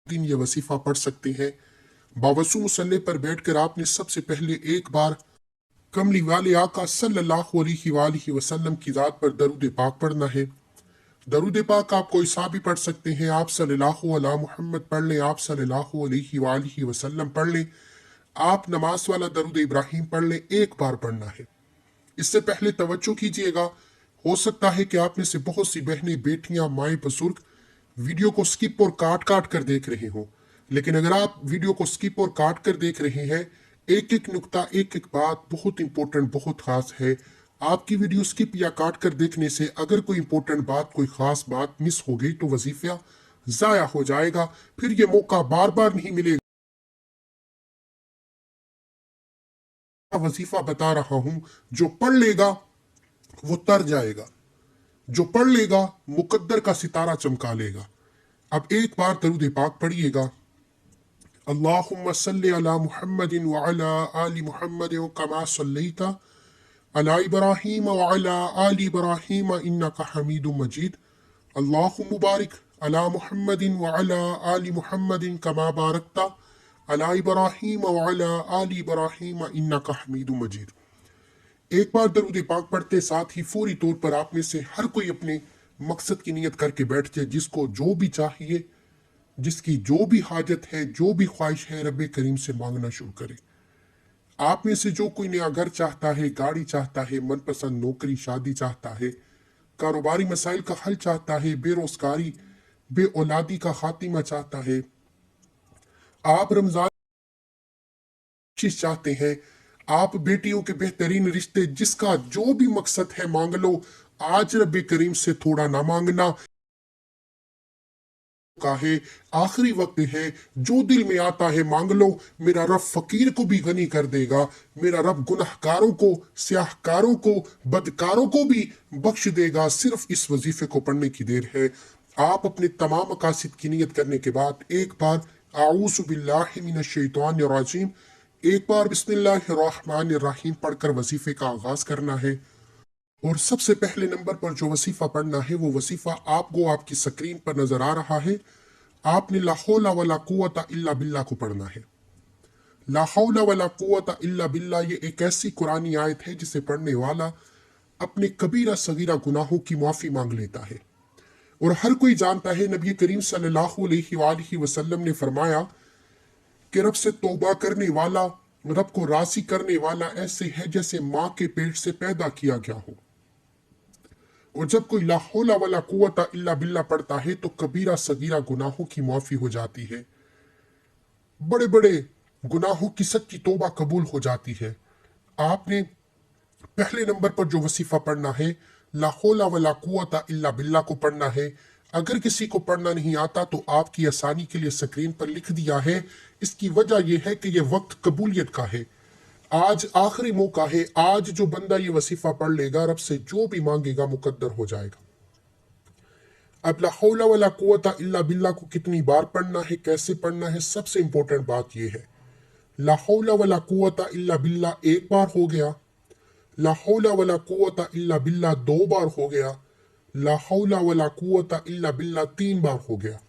दिन ये वसीफा पढ़ सकते हैं। बावसू मुसल्ले पर बैठकर आपने सबसे पहले एक बार कमली वाले आका सल्लल्लाहु अलैहि वसल्लम की ज़ात पर दरूद पाक पढ़ना है। दरूद पाक आप कोई सा भी पढ़ सकते हैं। आप सल्लल्लाहु अला मुहम्मद पढ़ लें, आप सल्लल्लाहु अलैहि वसल्लम पढ़ लें, आप नमाज वाला दरूद इब्राहिम पढ़ लें, एक बार पढ़ना है। इससे पहले तवज्जो कीजिएगा, हो सकता है कि आप में से बहुत सी बहनें, बेटियां, माएँ, बुजुर्ग वीडियो को स्किप और काट काट कर देख रहे हो। लेकिन अगर आप वीडियो को स्किप और काट कर देख रहे हैं, एक एक नुक्ता, एक एक बात बहुत इंपॉर्टेंट, बहुत खास है। आपकी वीडियो स्किप या काट कर देखने से अगर कोई इंपॉर्टेंट बात, कोई खास बात मिस हो गई तो वजीफा जाया हो जाएगा, फिर ये मौका बार बार नहीं मिलेगा। वजीफा बता रहा हूं, जो पढ़ लेगा वो तर जाएगा, जो पढ़ लेगा मुकद्दर का सितारा चमका लेगा। अब एक बार दरूद पाक पढ़िएगा। अल्लाहुम्मा सल्ली अला मुहम्मदिन व अला आलि मुहम्मदिन कमा सल्लैता अला इब्राहीम व अला आलि इब्राहीम इन्नका हमीदुम मजीद। अल्लाहुम्मा बारिक अला मुहम्मदिन व अला आलि मुहम्मदिन कमा बारकता अला इब्राहीम व अला आलि इब्राहीम इन्नका हमीदुम मजीद। एक बार दरूद पाक पढ़ते साथ ही फौरी तौर पर आप में से हर कोई अपने मकसद की नियत करके बैठ जाए। जिसको जो भी चाहिए, जिसकी जो भी हाजत है, जो भी ख्वाहिश है, रब्बे करीम से मांगना शुरू करे। आप में से जो कोई नया घर चाहता है, गाड़ी चाहता है, मनपसंद नौकरी, शादी चाहता है, कारोबारी मसाइल का हल चाहता है, बेरोजगारी, बे औलादी का खात्मा चाहता है, आप रमजान चीज चाहते हैं, आप बेटियों के बेहतरीन रिश्ते, जिसका जो भी मकसद है मांग लो। आज रब्बे करीम से थोड़ा ना मांगना का है, आखिरी वक्त है, जो दिल में आता है मांग लो। मेरा रब फकीर को भी गनी कर देगा, मेरा रब गुनहगारों को, स्याहकारों को, बदकारों को भी बख्श देगा। सिर्फ इस वजीफे को पढ़ने की देर है। आप अपने तमाम मकासद की नियत करने के बाद एक बार आऊज़ु बिल्लाहि मिनश शैतानिर रजीम, एक बार बिस्मिल्लाहिर्रहमानिर रहीम पढ़कर वजीफे का आगाज करना है। और सबसे पहले नंबर पर जो वसीफा पढ़ना है वो वसीफा आपको आपकी स्क्रीन पर नजर आ रहा है। आपने ला हौला वला कुव्वता इल्ला बिल्लाह को पढ़ना है। ला हौला वला कुव्वता इल्ला बिल्लाह ये एक ऐसी कुरानी आयत है जिसे पढ़ने वाला अपने कबीरा सगीरा गुनाहों की माफी मांग लेता है। और हर कोई जानता है, नबी करीम सल्लल्लाहु अलैहि वसल्लम ने फरमाया कि रब से तौबा करने वाला, रब को राजी करने वाला ऐसे है जैसे माँ के पेट से पैदा किया गया हो। और जब कोई ला हौला वला कुव्वता इल्ला बिल्लाह पढ़ता है तो कबीरा सगीरा गुनाहों की माफी हो जाती है, बड़े बड़े गुनाहों की सच्ची तौबा कबूल हो जाती है। आपने पहले नंबर पर जो वसीफा पढ़ना है, ला हौला वला कुव्वता इल्ला बिल्लाह को पढ़ना है। अगर किसी को पढ़ना नहीं आता तो आपकी आसानी के लिए स्क्रीन पर लिख दिया है। इसकी वजह यह है कि यह वक्त कबूलियत का है। आज आखिरी मौका है। आज जो बंदा ये वसीफा पढ़ लेगा, रब से जो भी मांगेगा मुकद्दर हो जाएगा। अब ला हौला वला कुव्वता इल्ला बिल्लाह को कितनी बार पढ़ना है, कैसे पढ़ना है, सबसे इंपॉर्टेंट बात यह है। ला हौला वला कुव्वता इल्ला बिल्लाह एक बार हो गया, ला हौला वला कुव्वता इल्ला बिल्लाह दो बार हो गया, ला हौला वला कुव्वता इल्ला बिल्लाह तीन बार हो गया।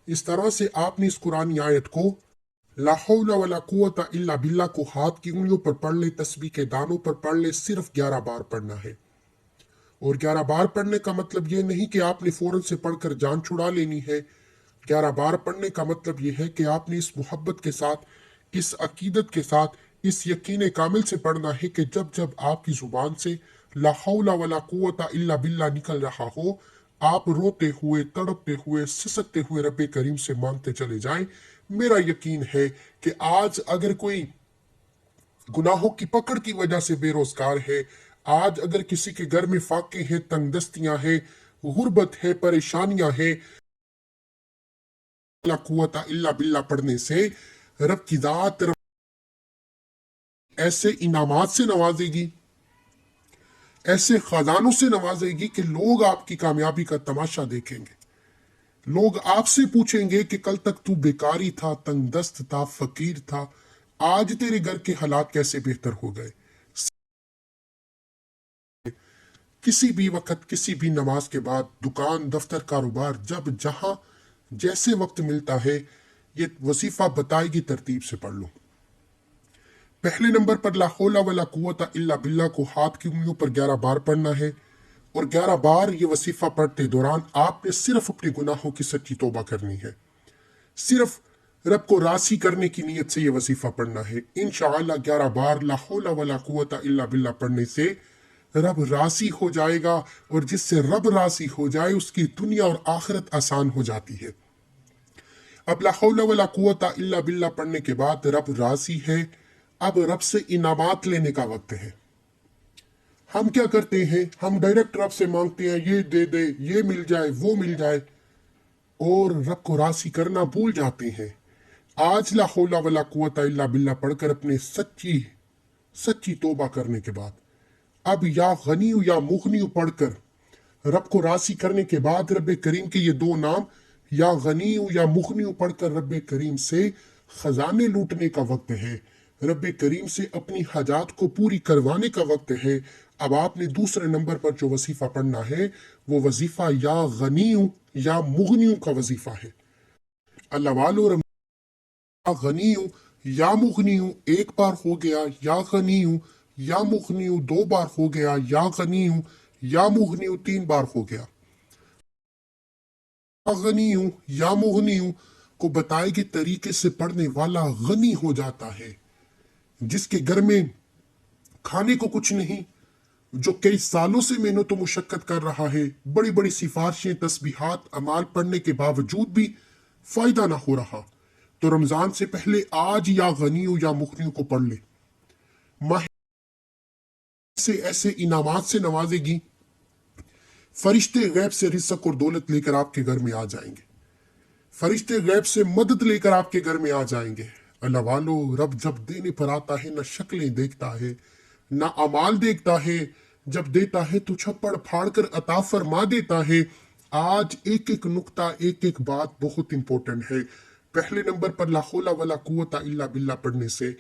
इस तरह से आपने इस कुरानी आयत को ला हौला वला कुव्वता इल्ला बिल्लाह को हाथ की उंगलियों पर पढ़ ले, तस्बीह के दानों पर पढ़ ले, सिर्फ 11 बार पढ़ना है। और 11 बार पढ़ने का मतलब ये नहीं कि आपने फौरन से पढ़कर जान छुड़ा लेनी है। 11 बार पढ़ने का मतलब ये है कि आपने इस मोहब्बत के साथ, इस अकीदत के साथ, इस यकीन कामिल से पढ़ना है कि जब जब आपकी जुबान से ला हौला वला कुव्वता इल्ला बिल्लाह निकल रहा हो, आप रोते हुए, तड़पते हुए, सिसकते हुए रब्बे करीम से मांगते चले जाएं। मेरा यकीन है कि आज अगर कोई गुनाहों की पकड़ की वजह से बेरोजगार है, आज अगर किसी के घर में फाके हैं, तंगदस्तियां हैं, गुर्बत है, परेशानियां हैं, ला कुव्वता इल्ला बिल्लाह पढ़ने से रब की जात ऐसे इनामात से नवाजेगी, ऐसे खजानों से नवाजेगी कि लोग आपकी कामयाबी का तमाशा देखेंगे। लोग आपसे पूछेंगे कि कल तक तू बेकारी था, तंगदस्त था, फकीर था, आज तेरे घर के हालात कैसे बेहतर हो गए। किसी भी वक्त, किसी भी नमाज के बाद, दुकान, दफ्तर, कारोबार, जब जहां जैसे वक्त मिलता है, یہ वजीफा बताएगी तरतीब से पढ़ लो। पहले नंबर पर ला हौला वला कुव्वता इल्ला बिल्ला को हाथ की उंगलियों पर 11 बार पढ़ना है, और 11 बार ये वजीफा पढ़ते दौरान आपने सिर्फ अपने गुनाहों की सच्ची तौबा करनी है। सिर्फ रब को रासी करने की नीयत से ये वजीफा पढ़ना है। इंशाअल्लाह 11 बार ला हौला वला कुव्वता इल्ला बिल्ला पढ़ने से रब रासी हो जाएगा, और जिससे रब रासी हो जाए उसकी दुनिया और आखिरत आसान हो जाती है। अब ला हौला वला कुव्वता इल्ला बिल्ला पढ़ने के बाद रब रासी है, अब रब से इनामात लेने का वक्त है। हम क्या करते हैं, हम डायरेक्ट रब से मांगते हैं ये दे दे, ये मिल जाए, वो मिल जाए, और रब को रासी करना भूल जाते हैं। आज ला हौला वला कुव्वता इल्ला बिल्ला पढ़कर अपने सच्ची तौबा करने के बाद अब या गनीयु या मुगनियु पढ़कर रब को रासी करने के बाद रब करीम के ये दो नाम या गनीयु या मुगनियु पढ़कर रब करीम से खजाने लूटने का वक्त है, रब करीम से अपनी हाजात को पूरी करवाने का वक्त है। अब आपने दूसरे नंबर पर जो वजीफा पढ़ना है वो वजीफा या गनीयु या मुगनियु का वजीफा है। अल्लाह वालो, या गनीयु या मुगनियु एक बार हो गया, या गनीयु या मुगनियु 2 बार हो गया, या गनीयु या मुगनियु 3 बार हो गया। गनीयु या मुगनियु को बताए गए तरीके से पढ़ने वाला गनी हो जाता है, जिसके घर में खाने को कुछ नहीं, जो कई सालों से मेहनत और मुशक्कत कर रहा है, बड़ी बड़ी सिफारिशें तस्बीहात अमाल पढ़ने के बावजूद भी फायदा ना हो रहा, तो रमजान से पहले आज या गनीयु या मुगनियु को पढ़ ले। माह से ऐसे इनामात से नवाजेगी, फरिश्ते गैब से रिज़्क़ और दौलत लेकर आपके घर में आ जाएंगे, फरिश्ते गैब से मदद लेकर आपके घर में आ जाएंगे। अल्लाह वालो, रब जब देने पर आता है न शक्लें देखता है न अमाल देखता है, जब देता है तो छप्पड़ फाड़ कर अता फरमा देता है। आज एक एक नुक्ता, एक एक बात बहुत इंपॉर्टेंट है। पहले नंबर पर ला हौला वला कुव्वता इल्ला बिल्ला पढ़ने से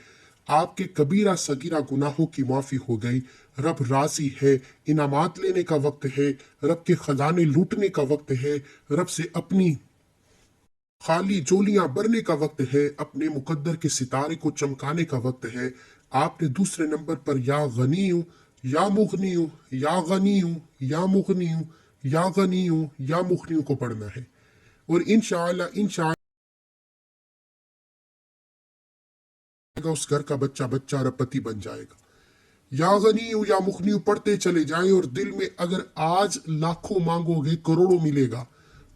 आपके कबीरा सगीरा गुनाहों की माफ़ी हो गई, रब राज़ी है, इनामात लेने का वक्त है, रब के खजाने लूटने का वक्त है, रब से अपनी खाली जोलियां भरने का वक्त है, अपने मुकद्दर के सितारे को चमकाने का वक्त है। आपने दूसरे नंबर पर या गनीयु या मुगनियु या गनीयु या मुगनियु या गनीयु या मुगनियु को पढ़ना है, और इंशाअल्लाह उस घर का बच्चा रबपति बन जाएगा। या गनीयु या मुगनियु पढ़ते चले जाएं, और दिल में अगर आज लाखों मांगोगे करोड़ों मिलेगा,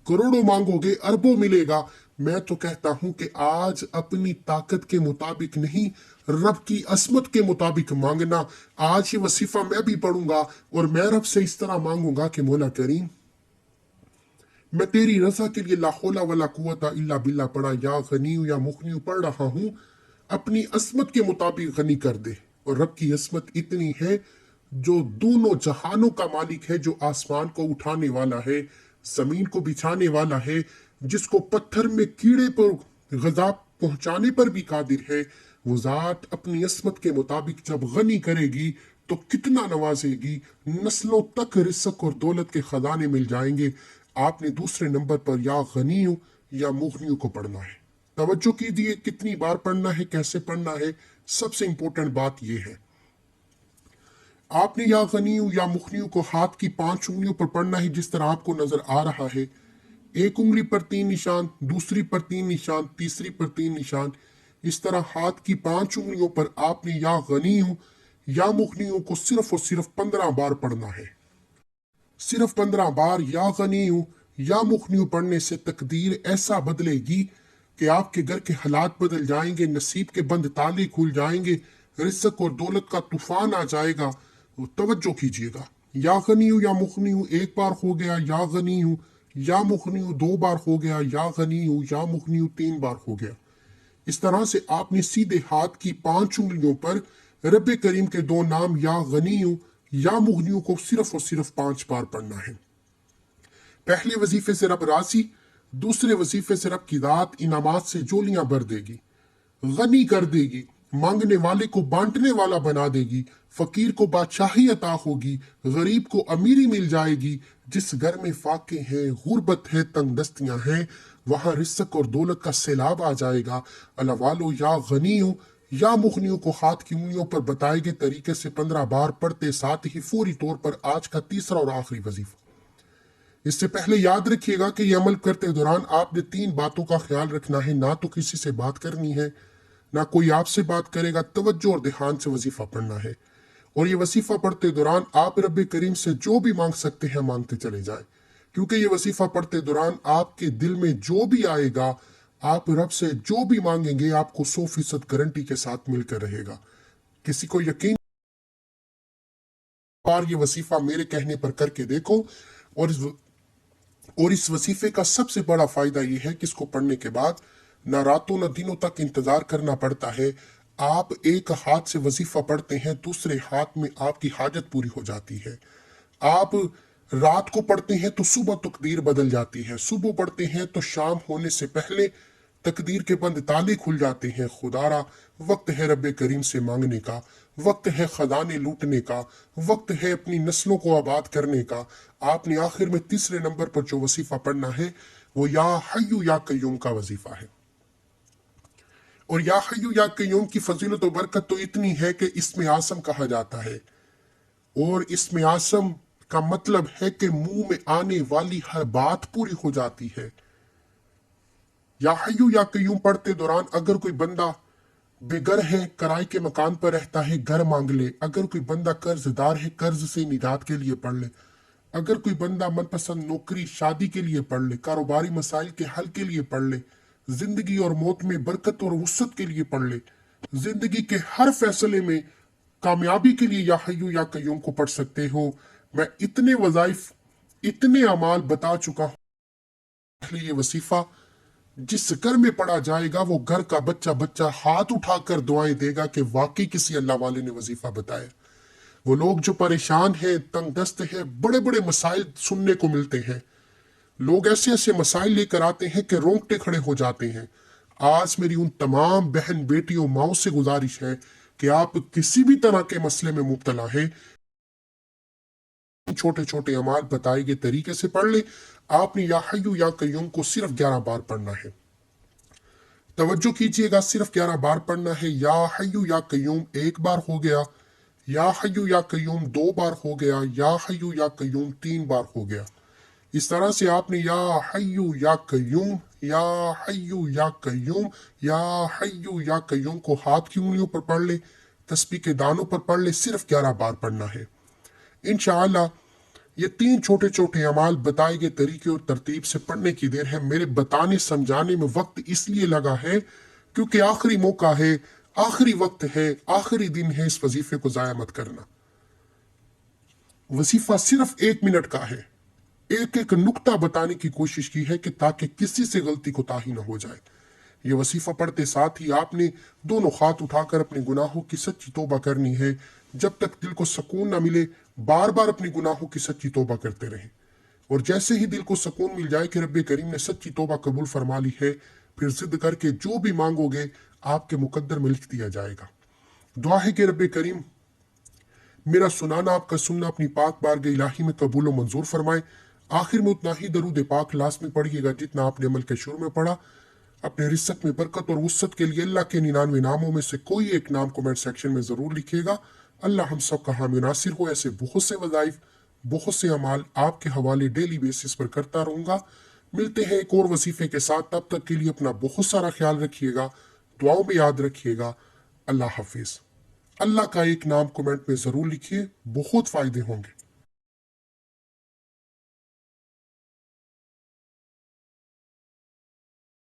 करोड़ों मांगोगे अरबों मिलेगा। मैं तो कहता हूं कि आज अपनी ताकत के मुताबिक नहीं, रब की असमत के मुताबिक मांगना। आज ये वसीफा मैं भी पढ़ूंगा और मैं रब से इस तरह मांगूंगा कि मौला करीम, मैं तेरी रजा के लिए ला हौला वला कुव्वता इल्ला बिल्ला पढ़ा या गनीयु या मुगनियु पढ़ रहा हूं, अपनी असमत के मुताबिक गनी कर दे। और रब की असमत इतनी है, जो दोनों जहानों का मालिक है, जो आसमान को उठाने वाला है, जमीन को बिछाने वाला है, जिसको पत्थर में कीड़े पर गजा पहुंचाने पर भी कादिर है, वो जात अपनी असमत के मुताबिक जब गनी करेगी तो कितना नवाजेगी, नस्लों तक रिज़्क़ और दौलत के खजाने मिल जाएंगे। आपने दूसरे नंबर पर या गनीयु या मुगनियु को पढ़ना है। तवज्जो कीजिए, कितनी बार पढ़ना है, कैसे पढ़ना है। सबसे इंपॉर्टेंट बात यह है, आपने या गनीयु या मुगनियु को हाथ की 5 उंगलियों पर पढ़ना है, जिस तरह आपको नजर आ रहा है। एक उंगली पर 3 निशान, दूसरी पर 3 निशान, तीसरी पर 3 निशान। इस तरह हाथ की 5 उंगलियों पर आपने या गनीयु या मुगनियु को सिर्फ और सिर्फ 15 बार पढ़ना है। सिर्फ 15 बार या गनीयु या मुगनियु पढ़ने से तकदीर ऐसा बदलेगी कि आपके घर के हालात बदल जाएंगे, नसीब के बंद ताले खुल जाएंगे, रिज़्क़ और दौलत का तूफान आ जाएगा। तवज्जो कीजिएगा, या गनीयु या मुगनियु 1 बार हो गया, या गनीयु या मुगनियु 2 बार हो गया, या गनीयु या मुगनियु 3 बार हो गया। इस तरह से आपने सीधे हाथ की 5 उंगलियों पर रब करीम के 2 नाम या गनीयु या मुगनियु को सिर्फ और सिर्फ 5 बार पढ़ना है। पहले वजीफे से रब रासी, दूसरे वजीफे से रब की दात इनामात से जोलियां भर देगी, गनी कर देगी, मांगने वाले को बांटने वाला बना देगी, फकीर को बादशाही अता होगी, गरीब को अमीरी मिल जाएगी। जिस घर में फाके हैं, गुर्बत है, तंग दस्तियां हैं, वहां रिस्क और दौलत का सैलाब आ जाएगा। अल्लाह वालों, या गनियों या मुगनियों को हाथ की उंगलियों पर बताए गए तरीके से 15 बार पढ़ते, साथ ही फौरी तौर पर आज का तीसरा और आखिरी वजीफा। इससे पहले याद रखिएगा कि ये अमल करते दौरान आपने 3 बातों का ख्याल रखना है। ना तो किसी से बात करनी है, ना कोई आपसे बात करेगा। तवज्जो और ध्यान से वजीफा पढ़ना है। और ये वजीफा पढ़ते दौरान आप रब करीम से जो भी मांग सकते हैं मांगते चले जाएं, क्योंकि ये वजीफा पढ़ते दौरान आपके दिल में जो भी आएगा, आप रब से जो भी मांगेंगे, आपको 100% गारंटी के साथ मिलकर रहेगा। किसी को यकीन, बार ये वजीफा मेरे कहने पर करके देखो। और इस वजीफे का सबसे बड़ा फायदा ये है कि इसको पढ़ने के बाद ना रातों न दिनों तक इंतजार करना पड़ता है। आप एक हाथ से वजीफा पढ़ते हैं, दूसरे हाथ में आपकी हाजत पूरी हो जाती है। आप रात को पढ़ते हैं तो सुबह तकदीर बदल जाती है, सुबह पढ़ते हैं तो शाम होने से पहले तकदीर के बंद ताले खुल जाते हैं। खुदारा, वक्त है रब करीम से मांगने का, वक्त है खजाने लूटने का, वक्त है अपनी नस्लों को आबाद करने का। आपने आखिर में तीसरे नंबर पर जो वजीफा पढ़ना है वो या हय्यु या कय्यूम का वजीफा है। और या हय्यु या कय्यूम की फजीलत और बरकत तो इतनी है कि इसमें आसम कहा जाता है। और इसमें आसम का मतलब है कि मुंह में आने वाली हर बात पूरी हो जाती है। या हय्यु या कय्यूम पढ़ते दौरान अगर कोई बंदा बेघर है, किराए के मकान पर रहता है, घर मांग ले। अगर कोई बंदा कर्जदार है, कर्ज से निजात के लिए पढ़ ले। अगर कोई बंदा मनपसंद नौकरी, शादी के लिए पढ़ ले। कारोबारी मसाइल के हल के लिए पढ़ ले। जिंदगी और मौत में बरकत और वुसअत के लिए पढ़ ले। जिंदगी के हर फैसले में कामयाबी के लिए या हय्यु या कय्यूम को पढ़ सकते हो। मैं इतने वज़ाइफ, इतने अमाल बता चुका हूँ। ये वसीफा जिस घर में पढ़ा जाएगा वो घर का बच्चा बच्चा हाथ उठाकर दुआएं देगा कि वाकई किसी अल्लाह वाले ने वजीफा बताया। वो लोग जो परेशान हैं, तंग दस्त हैं, बड़े बड़े मसाइल सुनने को मिलते हैं। लोग ऐसे ऐसे मसाइल लेकर आते हैं कि रोंगटे खड़े हो जाते हैं। आज मेरी उन तमाम बहन बेटियों माओ से गुजारिश है कि आप किसी भी तरह के मसले में मुब्तला है, छोटे छोटे अमाल बताए गए तरीके से पढ़ ले। आपने या हय्यु या कय्यूम को सिर्फ 11 बार पढ़ना है। तवज्जो कीजिएगा, सिर्फ 11 बार पढ़ना है। या हय्यु या कय्यूम 1 बार हो गया, या हय्यु या कय्यूम 2 बार हो गया, या हय्यु या कय्यूम 3 बार हो गया। इस तरह से आपने या हय्यु या कय्यूम, या हय्यु या कय्यूम, या हय्यु या कय्यूम को हाथ की उंगलियों पर पढ़ ले, तस्बीह के दानों पर पढ़ ले। सिर्फ 11 बार पढ़ना है। इंशाअल्लाह ये 3 छोटे छोटे अमाल बताए गए तरीके और तरतीब से पढ़ने की देर है। मेरे बताने समझाने में वक्त इसलिए लगा है क्योंकि आखिरी मौका है, आखिरी वक्त है, आखिरी दिन है। इस वजीफे को जाया मत करना। वजीफा सिर्फ 1 मिनट का है। एक एक नुक्ता बताने की कोशिश की है कि ताकि किसी से गलती कोताही ना हो जाए। ये वसीफा पढ़ते साथ ही आपने दोनों हाथ उठाकर अपने गुनाहों की सच्ची तौबा करनी है। जब तक दिल को सुकून ना मिले बार बार अपने गुनाहों की सच्ची तौबा करते रहें। और जैसे ही दिल को सुकून मिल जाए कि रब्बे करीम ने सच्ची तौबा कबूल फरमा ली है, फिर जिद करके जो भी मांगोगे आपके मुकद्दर में लिख दिया जाएगा। दुआ है कि रब्बे करीम मेरा सुनाना, आपका सुनना अपनी पाक बारगाह इलाही में कबूल व मंजूर फरमाए। आखिर में उतना ही दरूद पाक लास्ट में पढ़िएगा जितना आपने अमल के शुरू में पढ़ा। अपने रिस्क में बरकत और वुसअत के लिए अल्लाह के 99 नामों में से कोई एक नाम कमेंट सेक्शन में ज़रूर लिखिएगा। अल्लाह हम सब का हामी नासिर हो। ऐसे बहुत से वज़ाइफ, बहुत से अमाल आपके हवाले डेली बेसिस पर करता रहूँगा। मिलते हैं एक और वजीफे के साथ। तब तक के लिए अपना बहुत सारा ख्याल रखिएगा, दुआओं में याद रखिएगा। अल्लाह हाफिज़। अल्लाह का एक नाम कमेंट में ज़रूर लिखिए, बहुत फ़ायदे होंगे।